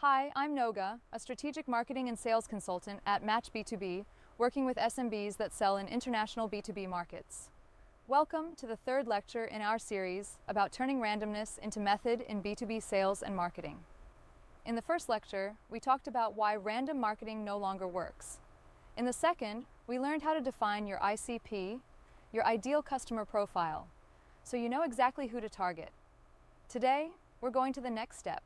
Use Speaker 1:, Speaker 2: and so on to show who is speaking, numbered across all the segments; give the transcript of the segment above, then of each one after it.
Speaker 1: Hi, I'm Noga, a strategic marketing and sales consultant at Match B2B, working with SMBs that sell in international B2B markets. Welcome to the third lecture in our series about turning randomness into method in B2B sales and marketing. In the first lecture, we talked about why random marketing no longer works. In the second, we learned how to define your ICP, your ideal customer profile, so you know exactly who to target. Today, we're going to the next step: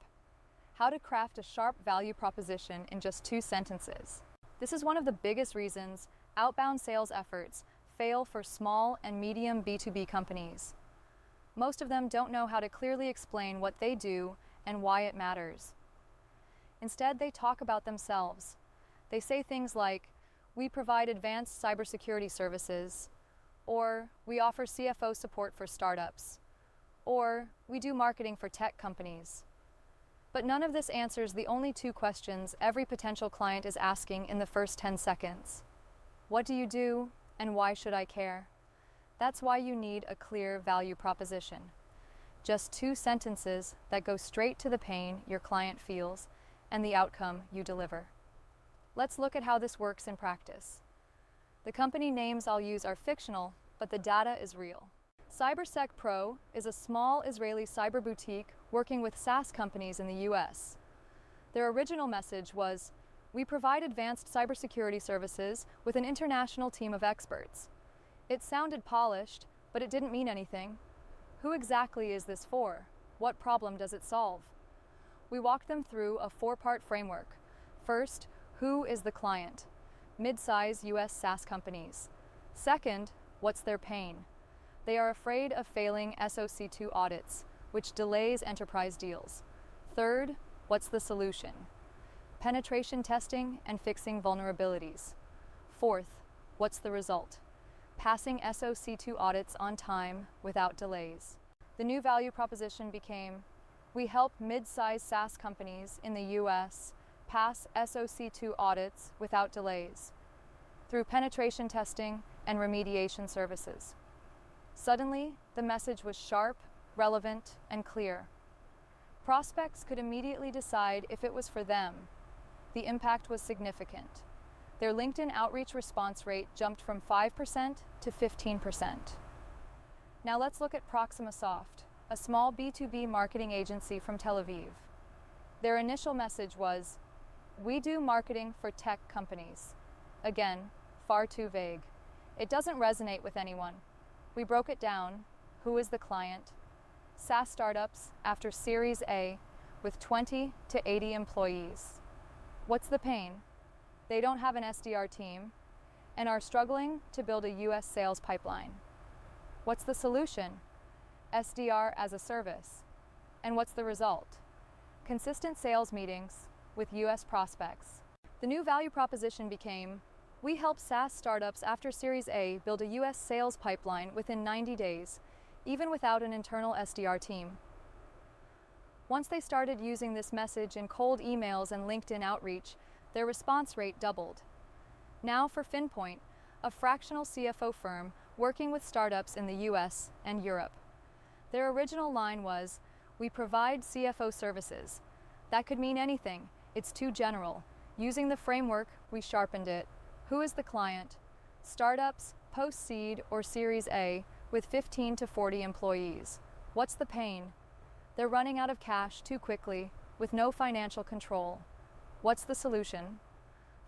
Speaker 1: how to craft a sharp value proposition in just 2 sentences. This is one of the biggest reasons outbound sales efforts fail for small and medium B2B companies. Most of them don't know how to clearly explain what they do and why it matters. Instead, they talk about themselves. They say things like, "We provide advanced cybersecurity services," or "We offer CFO support for startups," or "We do marketing for tech companies." But none of this answers the only 2 questions every potential client is asking in the first 10 seconds. What do you do, and why should I care? That's why you need a clear value proposition. Just 2 sentences that go straight to the pain your client feels and the outcome you deliver. Let's look at how this works in practice. The company names I'll use are fictional, but the data is real. CyberSec Pro is a small Israeli cyber boutique working with SaaS companies in the US. Their original message was, "We provide advanced cybersecurity services with an international team of experts." It sounded polished, but it didn't mean anything. Who exactly is this for? What problem does it solve? We walked them through a 4-part framework. First, who is the client? Mid-size US SaaS companies. Second, what's their pain? They are afraid of failing SOC2 audits, which delays enterprise deals. Third, what's the solution? Penetration testing and fixing vulnerabilities. Fourth, what's the result? Passing SOC2 audits on time without delays. The new value proposition became, we help mid-size SaaS companies in the US pass SOC2 audits without delays through penetration testing and remediation services. Suddenly, the message was sharp, relevant, and clear. Prospects could immediately decide if it was for them. The impact was significant. Their LinkedIn outreach response rate jumped from 5% to 15%. Now let's look at Proximasoft, a small B2B marketing agency from Tel Aviv. Their initial message was, "We do marketing for tech companies." Again, far too vague. It doesn't resonate with anyone. We broke it down. Who is the client? SaaS startups after Series A with 20 to 80 employees. What's the pain? They don't have an SDR team and are struggling to build a US sales pipeline. What's the solution? SDR as a service. And what's the result? Consistent sales meetings with US prospects. The new value proposition became, we help SaaS startups after Series A build a US sales pipeline within 90 days, even without an internal SDR team. Once they started using this message in cold emails and LinkedIn outreach, their response rate doubled. Now for FinPoint, a fractional CFO firm working with startups in the US and Europe. Their original line was, "We provide CFO services." That could mean anything. It's too general. Using the framework, we sharpened it. Who is the client? Startups, post-seed or Series A with 15 to 40 employees. What's the pain? They're running out of cash too quickly with no financial control. What's the solution?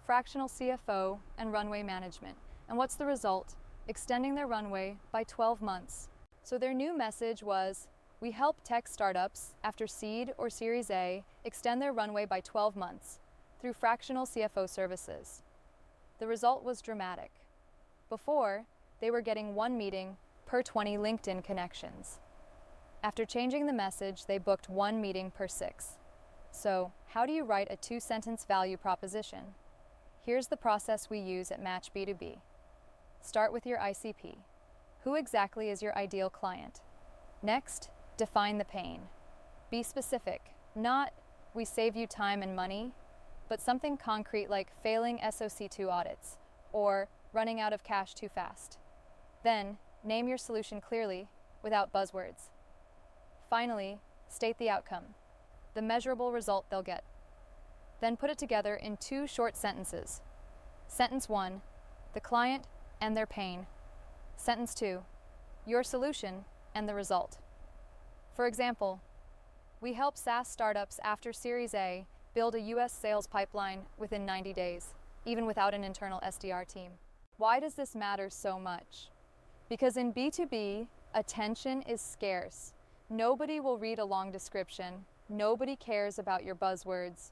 Speaker 1: Fractional CFO and runway management. And what's the result? Extending their runway by 12 months. So their new message was, we help tech startups after seed or Series A extend their runway by 12 months through fractional CFO services. The result was dramatic. Before, they were getting 1 meeting per 20 LinkedIn connections. After changing the message, they booked 1 meeting per 6. So, how do you write a 2-sentence value proposition? Here's the process we use at Match B2B. Start with your ICP. Who exactly is your ideal client? Next, define the pain. Be specific, not, "We save you time and money," but something concrete like failing SOC2 audits or running out of cash too fast. Then, name your solution clearly without buzzwords. Finally, state the outcome, the measurable result they'll get. Then put it together in 2 short sentences. Sentence 1, the client and their pain. Sentence 2, your solution and the result. For example, we help SaaS startups after Series A build a US sales pipeline within 90 days, even without an internal SDR team. Why does this matter so much? Because in B2B, attention is scarce. Nobody will read a long description. Nobody cares about your buzzwords.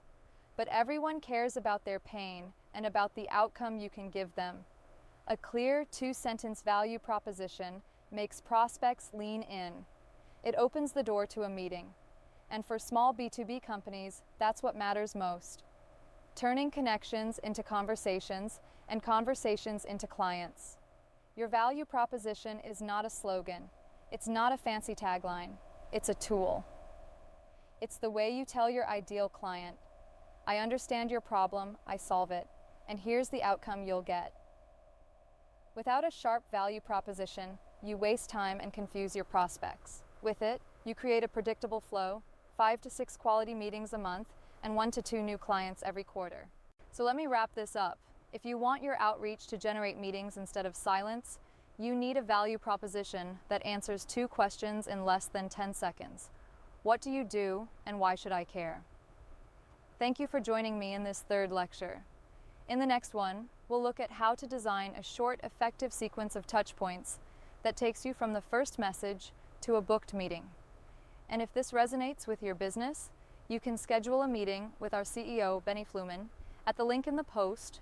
Speaker 1: But everyone cares about their pain and about the outcome you can give them. A clear 2-sentence value proposition makes prospects lean in. It opens the door to a meeting. And for small B2B companies, that's what matters most. Turning connections into conversations and conversations into clients. Your value proposition is not a slogan. It's not a fancy tagline. It's a tool. It's the way you tell your ideal client, I understand your problem, I solve it, and here's the outcome you'll get. Without a sharp value proposition, you waste time and confuse your prospects. With it, you create a predictable flow, 5 to 6 quality meetings a month, and 1 to 2 new clients every quarter. So let me wrap this up. If you want your outreach to generate meetings instead of silence, you need a value proposition that answers 2 questions in less than 10 seconds. What do you do, and why should I care? Thank you for joining me in this 3rd lecture. In the next one, we'll look at how to design a short, effective sequence of touch points that takes you from the first message to a booked meeting. And if this resonates with your business, you can schedule a meeting with our CEO, Benny Fluman, at the link in the post